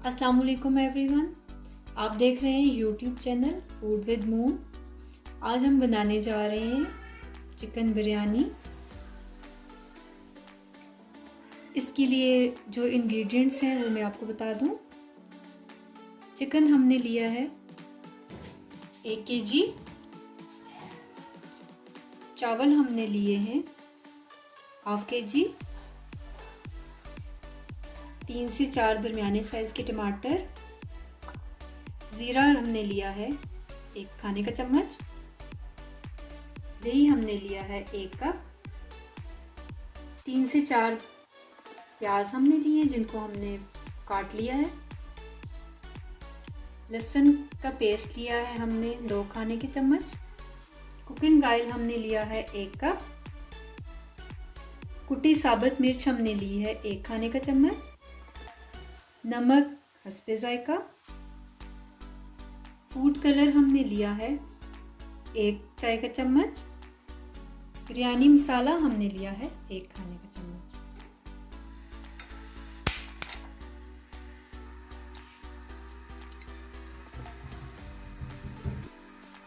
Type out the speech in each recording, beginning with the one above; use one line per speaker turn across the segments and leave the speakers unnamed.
अस्सलाम वालेकुम एवरीवन, आप देख रहे हैं YouTube channel food with moon. आज हम बनाने जा रहे हैं चिकन बिरयानी। इसके लिए जो इंग्रेडिएंट्स हैं वो मैं आपको बता दूं। चिकन हमने लिया है 1 kg, चावल हमने लिए हैं 1/2 kg, 3 से 4 दरमियाने साइज के टमाटर, ज़ीरा हमने लिया है 1 खाने का चम्मच, दही हमने लिया है 1 कप, 3 से 4 प्याज हमने लिए हैं जिनको हमने काट लिया है, लहसुन का पेस्ट लिया है हमने 2 खाने के चम्मच, कुकिंग ऑयल हमने लिया है 1 कप, कुटी साबुत मिर्च हमने ली है 1 खाने का चम्मच, नमक हस्बे जायका, फूड कलर हमने लिया है 1 चाय का चम्मच, बिरयानी मसाला हमने लिया है 1 खाने का चम्मच।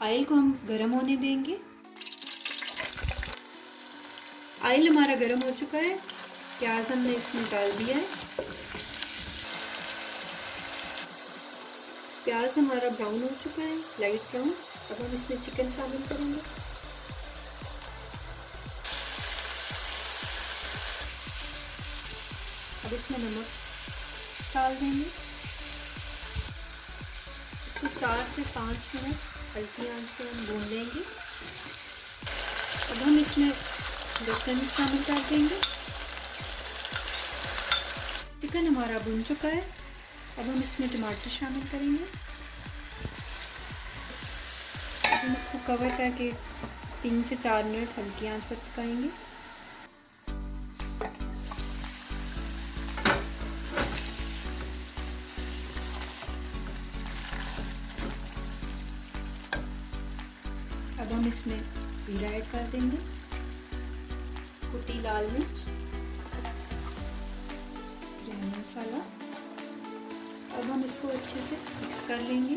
ऑयल को हम गरम होने देंगे। ऑयल हमारा गरम हो चुका है, प्याज हमने इसमें डाल दिया है, प्याज हमारा ब्राउन हो चुका है, लाइट ब्राउन। अब हम इसमें चिकन शामिल करेंगे। अब इसमें नमक डाल देंगे। इसको 4 से 5 मिनट हल्की आंच पे हम भून लेंगे। अब हम इसमें लहसुन शामिल कर देंगे। चिकन हमारा भुन चुका है। अब हम इसमें टमाटर शामिल करेंगे। अब हम इसको कवर करके 3 से 4 मिनट हल्की आंच पर पकाएंगे। अब हम इसमें जीरा ऐड कर देंगे, कुटी लाल मिर्च, बिरयानी मसाला। अब हम इसको अच्छे से मिक्स कर लेंगे।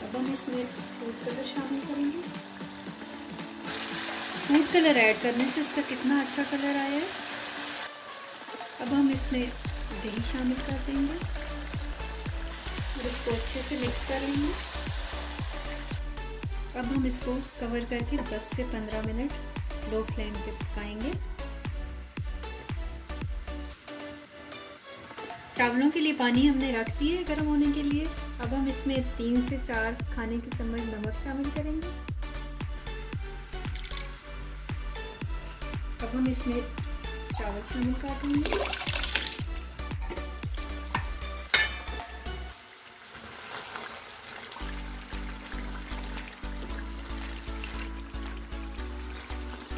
अब हम इसमें फूड कलर शामिल करेंगे। फूड कलर ऐड करने से इसका कितना अच्छा कलर आया है। अब हम इसमें दही शामिल कर देंगे और इसको अच्छे से मिक्स कर लेंगे। अब हम इसको कवर करके 10 से 15 मिनट लो फ्लेम पे पकाएंगे। चावलों के लिए पानी हमने रख दिया है गर्म होने के लिए। अब हम इसमें 3 से 4 खाने के चम्मच नमक शामिल करेंगे। अब हम इसमें चावल शामिल कर देंगे।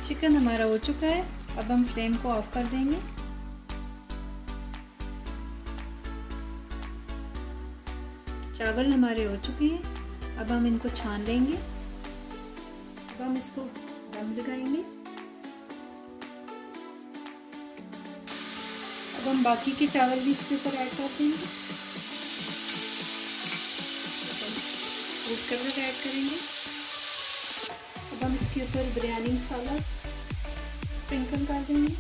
चिकन हमारा हो चुका है। अब हम फ्लेम को ऑफ कर देंगे। चावल हमारे हो चुके हैं। अब हम इनको छान लेंगे। अब हम इसको दम लगाएंगे। अब हम बाकी के चावल भी इसके ऊपर ऐड कर देंगे। फूड कलर ऐड करेंगे। अब हम इसके ऊपर बिरयानी मसाला स्प्रिंकल कर देंगे।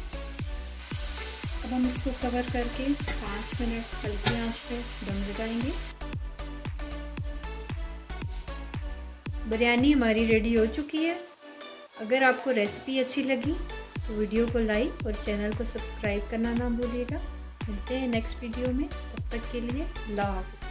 अब हम इसको कवर करके 5 मिनट हल्की आंच पे दम लगाएंगे। बिरयानी हमारी रेडी हो चुकी है। अगर आपको रेसिपी अच्छी लगी तो वीडियो को लाइक और चैनल को सब्सक्राइब करना ना भूलिएगा। मिलते हैं नेक्स्ट वीडियो में, तब तक के लिए अल्लाह हाफ़िज़।